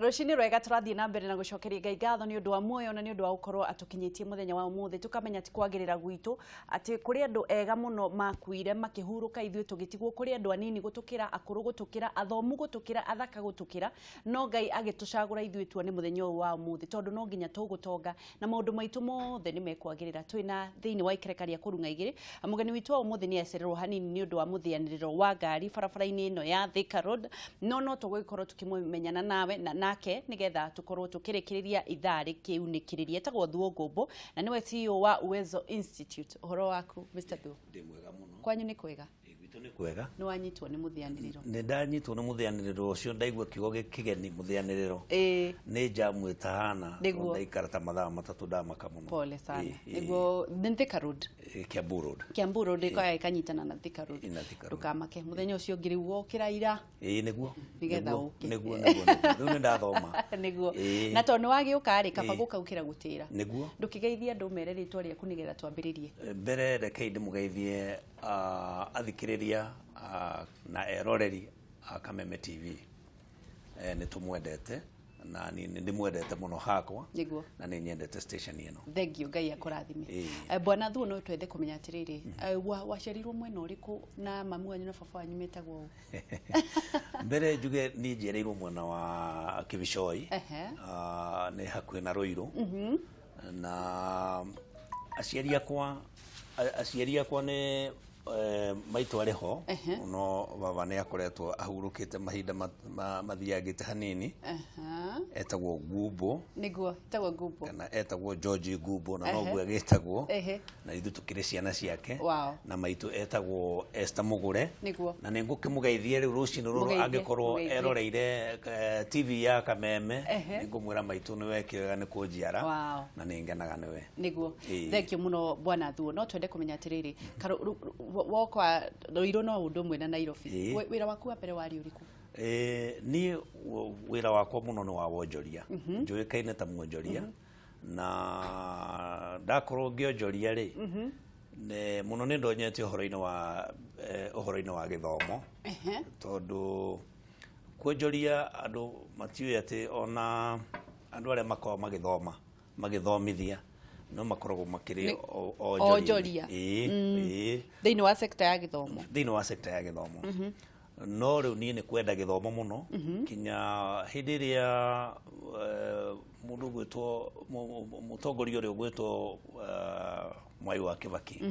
Rucini rwega turathie na mbere na gucokeria Ngai ngatho ni undu wa muoyo na ni undu wa gukorwo atukinyitie muthenya wa umuthi tukamenya ti kwagirira gwitu ati kuri andu ega muno makuire makihuruka ithue tugitigwo kuri andu anini gutukira akuru gutukira athomu gutukira athaka gutukira no Ngai agitucagura ithue tuone muthenya wa umuthi tondu no nginya tugutonga na maundu maitu mothe ni mekwagirira twina thiini wa ikerekaria Kũrung'a igĩrĩ mugeni witu wa umuthi ni ecererwo hanini ni undu wa muthianiriro wa ngari barabara-ini ino ya Thika Road no tugikorwo tukimumenyana nawe na nake nigetha tukorwo tukirikiriria ithari kiunikiriria tagwo Thuo Ngumbu na niwe C.E.O wa Uwezo Institute. Uhoro waku Mr. Thuo? Ndi mwega muno. Kwanyu ni kwega? Gwitu ni kwega. Ni wanyitwo ni muthianiriro? Ni ndanyitwo ni muthianiriro ucio ndaigua kiugo gikigeni muthianiriro. Ni jamu itahana ndaikara ta mathaa matatu ndamaka muno. Pole sana. Niguo Thika Road. Kiambu Road. Kiambu Road ko ikanyitana na Thika Road. Tukamake muthenya ucio ngiriuo kiraira. Niguo. Nigetha uke. Niguo. Riu ndathoma. Niguo. Na to ni wagiuka ri kaba gukaukira gutira. Niguo. Ndukigeithia andu mere ritwa riaku nigetha twambiririe. Mbere reke ndimugeithie athikiriria na eroreri Kameme TV. Ni tumwendete na ni ndimwendete muno hakwa. Niguo. Na ni nyendete station ino. Thank you Ngai akurathime. Bwana Thuo no twethe kumenya atiriri wacerirwo mwena uriku na mamu wanyu na baba wanyu metagwo mbere njuge ni njereirwo mwena wa Kibicoi ni hakuhi na Ruiru na aciari akwa ni maitu ariho no baba ni akoretwo ahurukite mahinda mathiagite hanini etagwo Ngumbu niguo etagwo Ngumbu kana etagwo George Ngumbu na noguo agitagwo na ithu tukire ciana ciake na maitu etagwo Esther Mugure na ningukimugeithie riu rucini ruru angikorwo eroreire TV ya Kameme ningumwira maitu niwe kiwega ni kunjiara na ningenaga niwe niguo. Thank you muno Bwana Thuo no twende kumenya atiriri wokwa Ruiru no undu mwe na Nairobi wira waku wa mbere wari uriku? Ni wira wakwa muno ni wa wonjoria njuikaine ta mwonjoria na ndakorwo ngionjoria ri ne muno ni ndonyete uhoro-ini wa githomo tondu kwonjoria andu matiuĩ ati ona andu aria makao magithomithia no makoragwo makiri onjoria thiini wa sector ya githomo no riu ni kwenda githomo muno kinya hindi iria mundu gwitwo mutongoria uria gwitwo Mwai wa Kibaki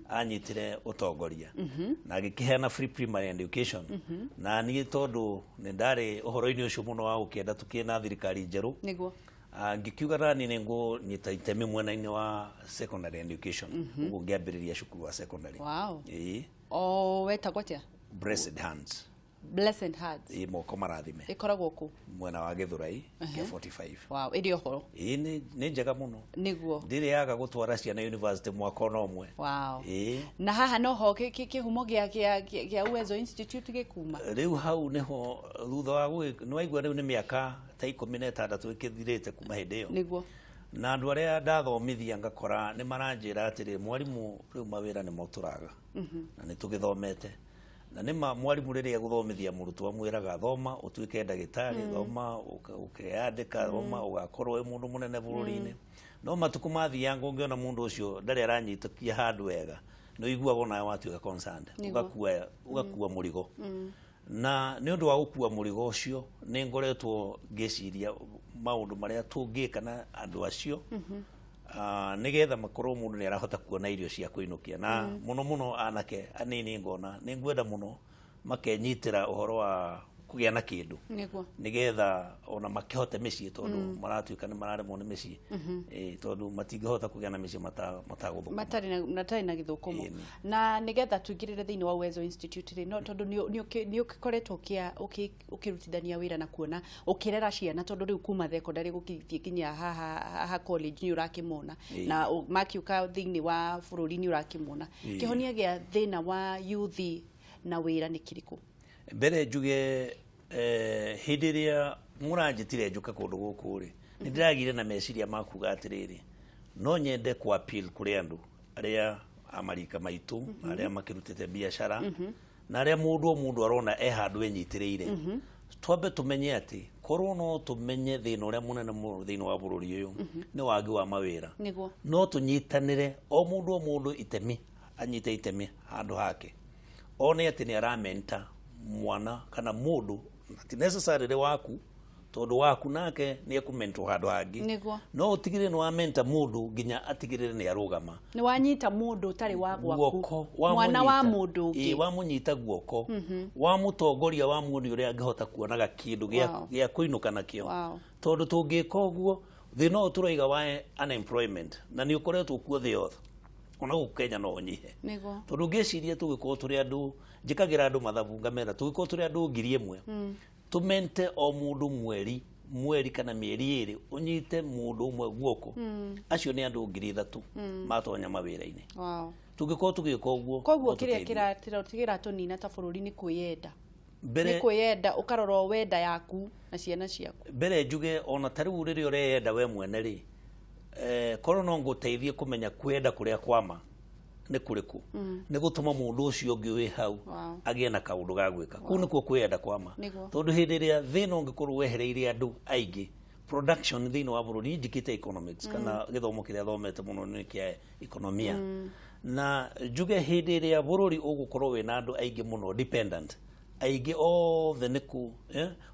anyitire utongoria na agikiheana free primary education na ni tondu ni ndari uhoro-ini ucio muno wa ukienda tukina thirikari njeru niguo ngikiuga rani ningo nyita itemi mwena-ini wa secondary education uguo ngiambiriria cukuru wa secondary. Wetagwo atia? Blessed Hands. Blessed Hands. Moko marathime. Ikoragwo ku mwena wa Githurai ya 45. Iri ohoro. Ni njega muno. Niguo. Ndire yaga gutwara ciana university mwaka no mwe. Na haha no ho kihumo gia Uwezo Institute gikuma. Riu hau niho thutha wa ni waigua riu ni miaka ta 16 ikithirite kuma hindi iyo. Niguo. Na andu aria ndathomithia ngakora ni maranjira atiri mwarimu riu mawira ni moturaga na ni tugithomete na ni mwarimu riria guthomithia murutwo amwiraga thoma utuike ndagitari thoma ukiandika thoma ugakorwo wi mundu munene bururi-ini no matuku mathianga ungiona mundu ucio ndari aranyitakia handu wega no igua bona watuika concerned ugakua murigo na ni undu wa gukua murigo ucio ni ngoretwo ngiciria maundu maria tungika na andu acio nigetha makorwo mundu ni arahota kuona irio cia kuinukia na muno anake anini ngona ni ngwenda muno makenyitira uhoro wa kugia na kindu nigetha ona makihote micii tondu maratuika ni mararemwo ni micii tondu matingihota kugia na micii mataguthuka matari na githukumo na nigetha tuingirire thiini wa Uwezo Institute no tondu ni ukikoretwo ukirutithania wira na kuona ukirera ciana tondu riu kuma secondary gukithie kinya haha college ni urakimona na makiuka thiini wa bururi ni urakimona kihonia gia thina wa youth na wira ni kiriku? Mbere njuge hindi iria muranjitire njuka kundu guku ri ni ndiragire na meciria makuga atiriri no nyende ku appeal kuri andu aria amarika maitu aria makirutite biashara na aria mundu arona handu enyitiriire twambe tumenye ati korwo no tumenye thina uria munene mu thina wa bururi uyu ni wagi wa mawira niguo no tunyitanire o mundu itemi anyite itemi handu hake one ati ni aramenta mwana kana mundu ti necessarily waku tondu waku nake ni ekumentwo handu hangi no utigire ni wamenta mundu ginya atigire ni arugama ni wanyita mundu utari wa gwaku mwana wa mundu ungi wamunyita guoko wa mutongoria wa mundu uria angihota kuonaga kindu gia kuinuka nakio tondu tungika uguo thina uturaiga wa unemployment na ni ukoretwo kuo thi yothe ona guku Kenya no nyihe tondu ngeciria tugiko turi andu njikagira andu mathabu ngamera tugiko turi andu 1,000 tumente o mundu mweri kana mieri iri unyite mundu umwe guoko acio ni andu 3,000 matonya mawira-ini tugiko tugiko uguo koguo kiria tunina ta bururi ni kwiyenda ni kwiyenda ukarora wenda yaku na ciana ciaku mbere njuge ona tariu riri ureyenda we mwene ri korwo no nguteithie kumenya kwenda kuria kwama ni kuriku ni gutuma mundu ucio ungi wi hau agie na kaundu ga gwika ku nikuo kwenda kwama tondu hindi ria thina ungikorwo wehereire andu aingi production thina wa bururi njikite economics kana githomo kiria thomete muno ni kia economia na njuge hindi ria bururi ugukorwo wina andu aingi muno dependent aingi othe niku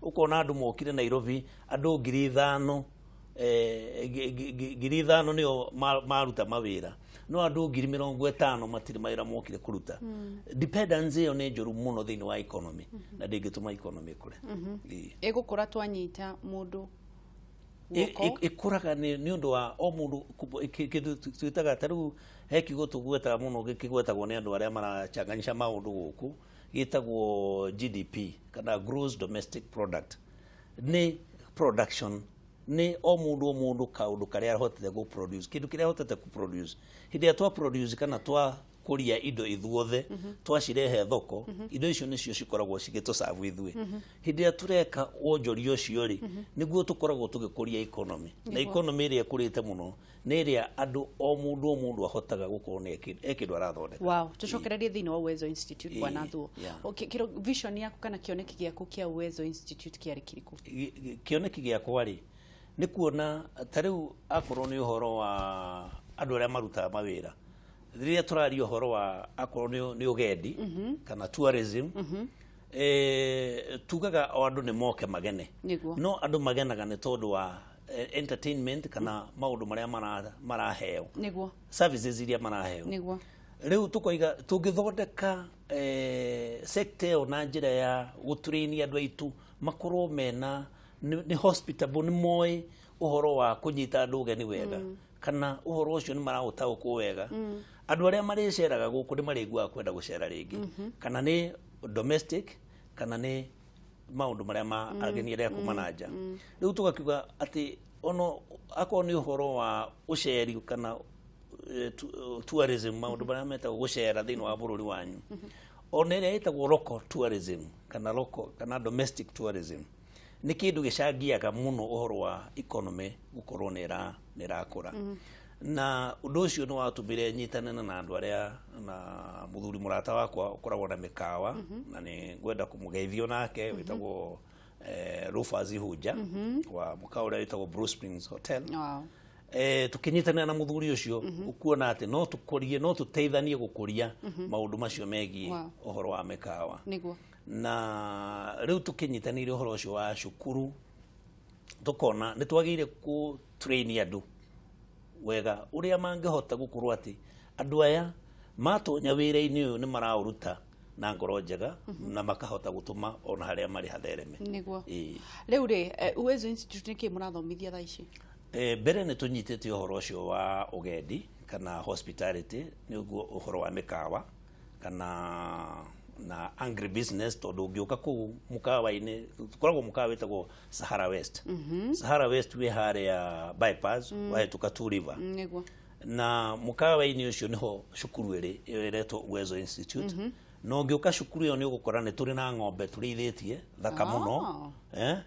ukona andu mokire Nairobi andu 5,000 5,000 nio maruta mawira no andu 50,000 matiri mawira mokire kuruta dependence yo ni njuru muno thini wa economy na ndingituma economy kure igukura twanyita mundu ikuraga ni undu wa o mundu kindu twitaga taru hekigo tugweta muno gikigwetagwo ni andu aria marachanganyisha maundu guku gitagwo GDP kana gross domestic product ni production ni o mundu kaundu karia hotete go produce kindu kiria hotete ku produce hindi atwa produce kana twa kuria indo ithuothe twacirehe thoko indo icio nicio cikoragwo cigitusavu ithue hindi atureka wonjoria ucio ri niguo tukoragwo tugikuria economy na economy iria kurite muno ni iria andu o mundu ahotaga gukorwo ni ekindu arathondeka tucokererie thini wa Uwezo Institute bwana Thuo kiro vision yaku kana kioneki giaku kia Uwezo Institute kiari kiriku kioneki giaku ri ni kuona tariu akorwo ni uhoro wa andu aria maruta mawira riria turaria uhoro wa akorwo ni ugendi kana tourism tugaga o andu ni moke magene no andu magenaga ni tondu wa entertainment kana maundu maria maraheo services iria maraheo riu tukoiga tungithondeka sector ona njira ya gutrain andu aitu makorwo mena ni hospitable ni moy uhoro wa kunyita andu geni wega kana uhoro ucio ni marautaukwo wega andu aria mariceraga guku ni marigua kwenda gucera ringi kana ni domestic kana ni maundu maria ageni aria kumanaja riu tugakiuga ati ono akon ni uhoro wa uceri kana tourism maundu maria meta gucera thini wa bururi wanyu ona iria itagwo local tourism kana domestic tourism ni kindu gicangiaga muno uhoro wa economy gukorwo ni irakura na undu ucio ni watumire nyitanene na andu aria na muthuri murata wakwa ukoragwo na mikawa na ni ngwenda kumugeithio nake witagwo Rufus Ihunja wa mukawa uria witagwo Blue Springs Hotel tukinyitana na muthuri ucio ukuona ati no tukurie no tuteithanie gukuria maundu macio megi uhoro wa mikawa na riu tukinyitanire uhoro ucio wa cukuru tukona ni twagire ku train andu wega uria mangihota gukorwo ati andu aya matonya wira-ini uyu ni marauruta na ngoro njega na makahota gutuma ona haria mari hathereme niguo riu ri Uwezo Institute niki murathomithia tha ici mbere ni tunyitite uhoro ucio wa ugendi kana hospitality niguo uhoro wa mikawa kana na angry business tondu ungiuka ku mukawa-ini tukoragwo mukawa witagwo Sahara West Sahara West wi haria bypass wahituka Two River na mukawa-ini ucio niho cukuru iri iretwo Uwezo Institute no ngiuka cukuru iyo ni ugukora ni turi na ng'ombe turithitie thaka muno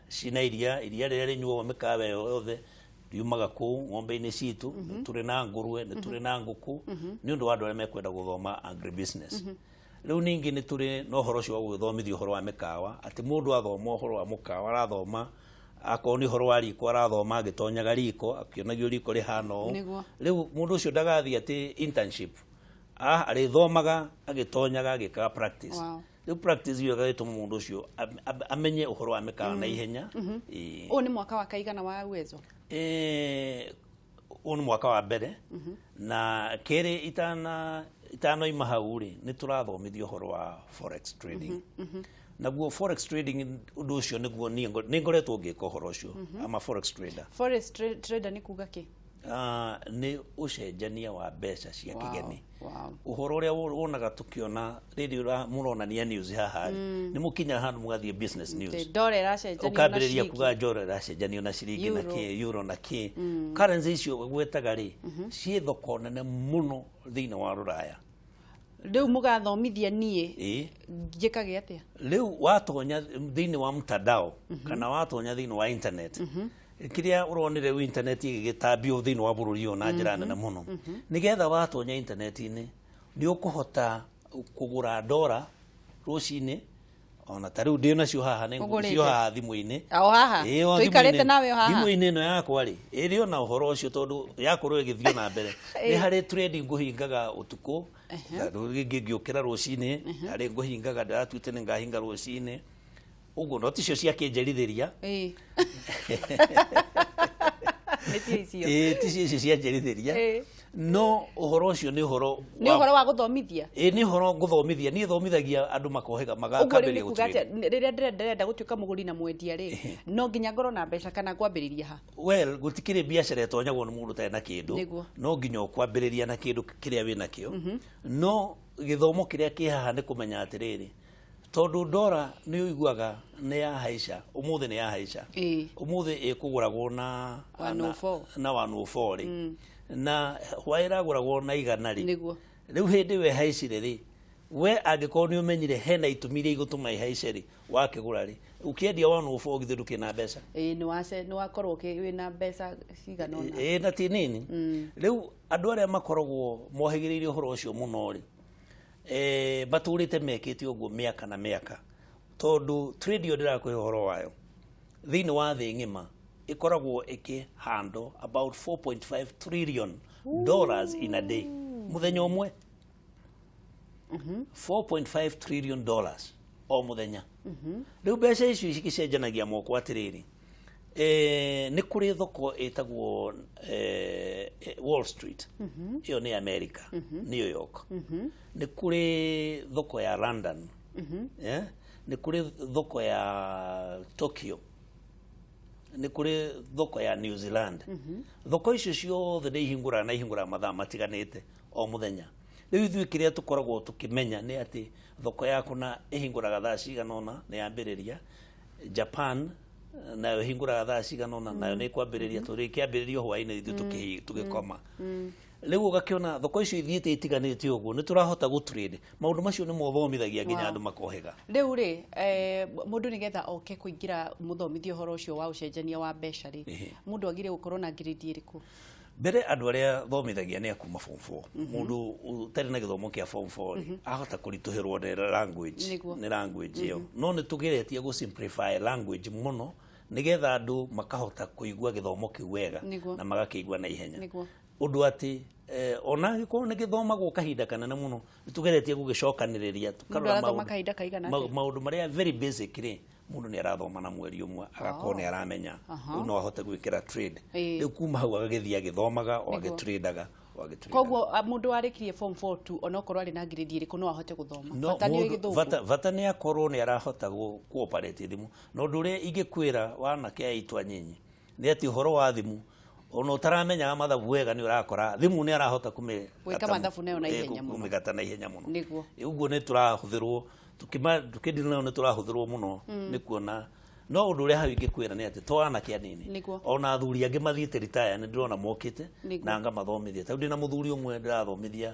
cina iria riria rinyuo mikawa yothe riumaga ku ng'ombe-ini citu turi na ngurwe ni turi na nguku ni undu wa andu aria mekwenda guthoma agri business riu ningi ni turi no horo cio gwithomithio horo wa mikawa ati mundu athoma horo wa mukawa arathoma akoni horo wa riko arathoma agitonyaga riko akionagio riko rihana ũũ rĩu mũndũ ũcio ndagathie ati internship arithomaga agitonyaga agikaga practice rĩu practice iyo ĩgatũma mũndũ ũcio amenye ũhoro wa mĩkawa na ihenya. Ũũ nĩ mwaka wa kaigana wa Uwezo? Ũũ nĩ mwaka wa mbere na kerĩ itanoima hau rĩ nĩ tũrathomithio ũhoro wa forex trading. Naguo forex trading ũndũ ũcio nĩguo nĩ ngoretwo ngĩka ũhoro ũcio. Ama forex trader. Forex trader nĩ kuga kĩ? Nĩ ũcenjania wa mbeca cia kĩgeni. Ũhoro ũrĩa wonaga tũkĩona rĩrĩa mũronania news haha nĩ mũkinya handũ mũgathiĩ business news. Dollar ĩracenjanio na ukambĩrĩria kuga dollar ĩracenjanio na ciringi na kĩ euro na kĩ. Currency icio gwetaga rĩ ciĩ thoko nene mũno thĩinĩ wa Rũraya. Rĩu mũgathomithia niĩ njĩkage atĩa? Rĩu watonya thĩinĩ wa mtandao kana watonya thĩinĩ wa internet kiria uronire wi internet igitambio thĩinĩ wa bũrũri ũyũ na njĩra nene mũno nigetha watonya internet-inĩ nĩ ũkũhota kũgũra ndora rũcinĩ ona ta rĩu ndĩ nacio haha nĩcio haha thimũ-inĩ haha tũikarĩte nawe haha thimũ-inĩ ĩno yakwa rĩ ĩrĩ ona ũhoro ũcio tondũ yakorwo ĩgĩthiĩ na mbere nĩ harĩ trading ngũhingaga ũtukũ ngĩũkĩra rũcinĩ harĩ ngũhingaga ndatuĩte nĩ ngahinga rũcinĩ ugo no ticio cia kĩnjerithĩria ticio cia njerithĩria no ũhoro ũcio nĩ ũhoro wa gũthomithia nĩ ũhoro gũthomithia niĩ thomithagia andũ makohega magakambĩrĩria gũtuĩka rĩrĩa ndĩrenda gũtuĩka mũgũri na mwendia rĩ no nginya ngorwo na mbeca kana kwambĩrĩria ha? Well gũtikĩrĩ biacara ĩtonyagwo nĩ mũndũ ũtarĩ na kĩndũ no nginya ũkwambĩrĩria na kĩndũ kĩrĩa wĩ nakĩo no gĩthomo kĩrĩa kĩ haha nĩ kũmenya atĩrĩrĩ tondu ndora nĩ uiguaga nĩ ya haica umuthi nĩ ya haica umuthi ĩkũgũragwo na 104 rĩ na wairagũragwo na igana rĩ rĩu hĩndĩ we haicire rĩ we angĩkorwo nĩ ũmenyire hena itũmi iria igũtũma ihaice rĩ wakĩgũra rĩ ũkĩendia 104 githĩ ndũkĩ na mbeca nĩ wakorwo wĩna mbeca cigana ona na ti nini rĩu andũ arĩa makoragwo mohĩgĩrĩire ũhoro ũcio mũno rĩ batũrĩte mekĩte ũguo mĩaka na mĩaka tondu trade yo ndĩrakũhe ũhoro wayo thĩinĩ wa thĩ ng'ima ĩkoragwo handle about 4.5 trillion dollars in a day muthenya ũmwe 4.5 trillion dollars o muthenya rĩu mbeca icio cigĩcenjanagia moko atĩrĩrĩ nĩ kũrĩ thoko ĩtagwo Wall Street iyo nĩ America New York nĩ kũrĩ thoko ya London nĩ kũrĩ thoko ya Tokyo nĩ kũrĩ thoko ya New Zealand thoko icio ciothe nĩ ihingũraga mathaa matiganĩte o muthenya rĩu ithuĩ kĩrĩa tũkoragwo tũkĩmenya nĩ atĩ thoko yaku na ihingũraga thaa cigana ũna nĩ yambĩrĩria Japan nayo ihingũraga thaa cigana ũna nayo nĩ kwambĩrĩria tondũ ĩkĩambĩrĩria hwaĩ-inĩ ithuĩ tũgĩkoma rĩu ũgakĩona thoko icio ithiĩte itiganĩte ũguo nĩ tũrahota gũtrade maũndũ macio nĩ mothomithagia nginya andũ makohega rĩu rĩ mũndũ nĩgetha oke kũingĩra mũthomithio ũhoro ũcio wa ũcenjania wa mbeca rĩ mũndũ agire gũkorwo na grade ĩrĩkũ? Mbere andũ arĩa thomithagia nĩ akuma form 4 mũndũ ũtarĩ na gĩthomo kĩa form 4 ahota kũritũhĩrwo nĩ language ĩyo no nĩ tũgeretie gũ simplify language mũno nĩgetha andũ makahota kũigua gĩthomo kĩu wega na magakĩigua na ihenya ũndũ atĩ ona gĩkorwo nĩ gĩthomagwo kahinda kanene mũno nĩ tũgeretie gũgĩcokanĩrĩria tũkarora maũndũ marĩa very basic rĩ mũndũ nĩ arathoma na mweri ũmwe agakorwo nĩ aramenya rĩu no ahote gwĩkĩra trade rĩu kuma hau agagĩthiĩ agĩthomaga o agĩtradeaga koguo mũndũ warĩkirie form 4 tu ona okorwo arĩ na grade ĩrĩkũ no ahote gũthoma bata nĩ akorwo nĩ arahota kuoperate thimũ na ũndũ ũrĩa ingĩkwĩra wanake aitũ anyinyi nĩ atĩ ũhoro wa thimũ ona ũtaramenyaga mathabu wega nĩ ũrakora thimũ nĩ arahota gwĩka mathabu nayo na ihenya mũno kũmĩgata na ihenya mũno ũguo nĩ tũrahũthĩrwo tukĩndina nayo nĩ tũrahũthĩrwo mũno nĩ kuona no ũndũ ũrĩa hau ingĩkwĩra nĩ atĩ to anake anini ona athuri angĩ mathiĩte retire nĩ ndĩrona mokĩte na ngamathomithia tondũ ndĩna mũthuri ũmwe ndĩrathomithia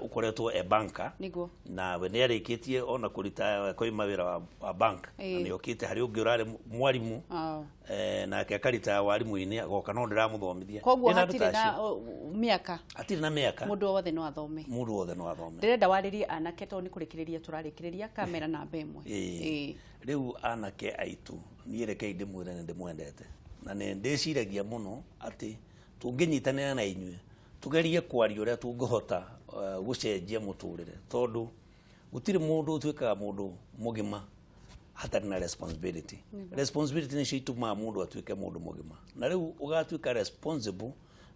ukoretwo banker niguo na we nä arĩkĩtie ona kũruta koima wĩra wa bank na nĩ okĩte harĩ ũngĩ ũrarĩ mwarimu nake akaruta warimũ-inĩ agoka no ndĩramũthomithia koguo hatirĩ na mĩaka mũndũ wothe no athome ndĩrenda warĩrie anake tondũ nĩ kũrĩkĩrĩria tũrarĩkĩrĩria kamera namba ĩmwe rĩu anake aitũ niĩ rekei ndĩmwĩre nĩ ndĩmwendete na nĩ ndĩciragia mũno atĩ tũngĩnyitanĩra na inyuĩ tugerie kwaria ũrĩa tũngĩhota gũcenjia mũtũrĩre tondũ gũtirĩ mũndũ ũtuĩkaga mũndũ mũgima hatarĩ na responsibility nĩcio itũmaga mũndũ atuĩke mũndũ mũgima na rĩu ũgatuĩka responsible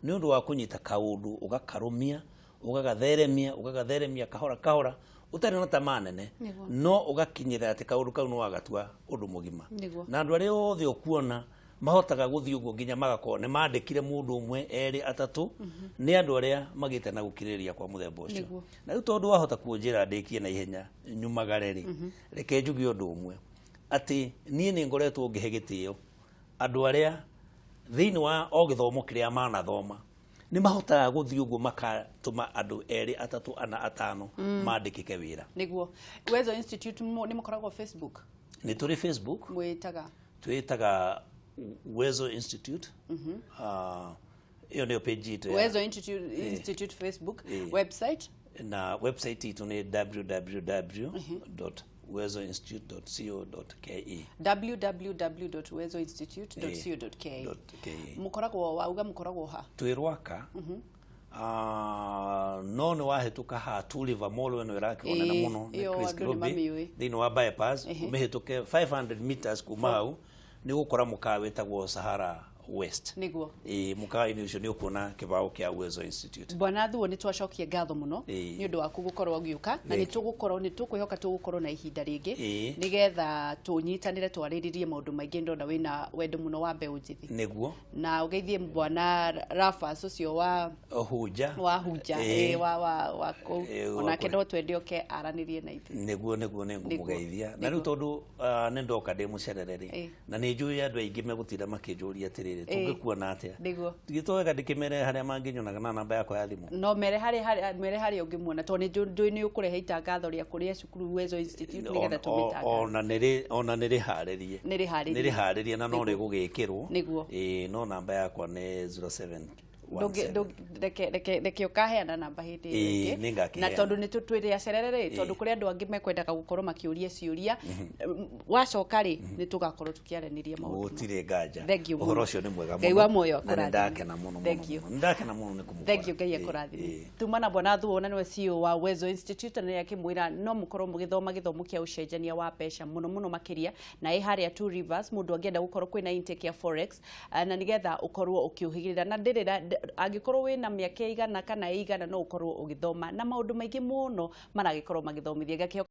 nĩ ũndũ wa kũnyita kaũndũ ũgakarũmia ũgagatheremia kahora kahora ũtarĩ na tamaa nene no ũgakinyĩra atĩ kaũndũ kau no wagatua ũndũ mũgima na andũ arĩa othe ũkuona mahotaga gũthiĩ ũguo nginya magakorwo nĩ mandĩkire mũndũ ũmwe erĩ atatũ nĩ andũ arĩa magĩte na gũkirĩrĩria kwa mũthemba ũcio na rĩu tondũ wahota kuonjĩra ndĩkie na ihenya nyumagare rĩ reke njuge ũndũ ũmwe atĩ niĩ nĩ ngoretwo ngĩhe gĩtĩo andũ arĩa thĩinĩ wa o gĩthomo kĩrĩa manathoma nĩ mahotaga gũthiĩ ũguo makatũma andũ erĩ atatũ ana atano mandĩkĩke wĩra niguo Uwezo Institute nĩ mũkoragwo Facebook nĩ tũrĩ Facebook twĩtaga Uwezo Institute hiyo ndio page yetu Uwezo Institute Facebook website na website yetu ni www.uwezoinstitute.co.ke www.uwezoinstitute.co.ke mukoragwo wauga mukoragwo ha twirwaka no nĩ wahĩtũka ha Tuliva Mall ĩno ĩrakĩonana mũno nĩ Chris Kirubi thĩinĩ wa bypass umĩhĩtũke 500 meters kuma hau nĩ gũkora mũkawa wĩtagwo Sahara West niguo mũkawa-inĩ ũcio nĩ ũkuona kĩbao kĩa Uwezo Institute Bwana Thuo nĩ twacokia ngatho mũno nĩ ũndũ waku gũkorwo ũgĩũka na nĩ tũkwĩhoka tũgũkorwo na ihinda rĩngĩ nĩgetha tũnyitanĩre twarĩrĩrie maũndũ maingĩ ndona wĩna wendo mũno wa mbeũ njĩthĩ nĩguo na ũgeithie Bwana Rafas ũcio wa hunja onake no twende oke aranĩrie na ithuĩ nĩguo nĩ ngũmũgeithia na rĩu tondũ nĩ ndoka ndĩ mũcerere na nĩ njũĩ andũ aingĩ megũtinda makĩnjũria atĩrĩrĩ tũngĩkuona atĩa tigĩtowega ndĩkĩmere harĩa mangĩnyonaga na namba yakwa ya thimũ no mere harĩa ũngĩmuona tondũ nĩ ũkũrehe itangatho rĩa kũrĩa cukuru Uwezo Institute nĩgetha tũmĩtangathe ona nĩ rĩharĩrie na no rĩgũgĩkĩrwo no namba yakwa nĩ 07 reke ũkaheana namba hĩndĩ ĩngĩ na tondũ nĩ twĩrĩ acerere tondũ kũrĩ andũ angĩ mekwendaga gũkorwo makĩũria ciũria wacoka rĩ nĩ tũgakorwo tũkĩaranĩria maũndũ gũtirĩ nganja ũhoro ũcio nĩ mwega mũno Ngai muoyo na ndakena mũno nĩ kũmũkora Thank you Ngai akũrathime tuma na Bwana Thuo na niwe CEO wa Uwezo Institute na yakĩmwĩra no mũkorwo mũgĩthoma gĩthomo kĩa ũcenjania wa mbeca mũno makĩria na harĩa Two Rivers mũndũ angĩenda gũkorwo kwĩna intake ya forex na nĩgetha ũkorwo ũkĩũhĩgĩrĩra na ndĩrĩra angĩkorwo wĩna mĩaka igana kana igana no ũkorwo ũgĩthoma na maũndũ maingĩ mũno maragĩkorwo magĩthomithia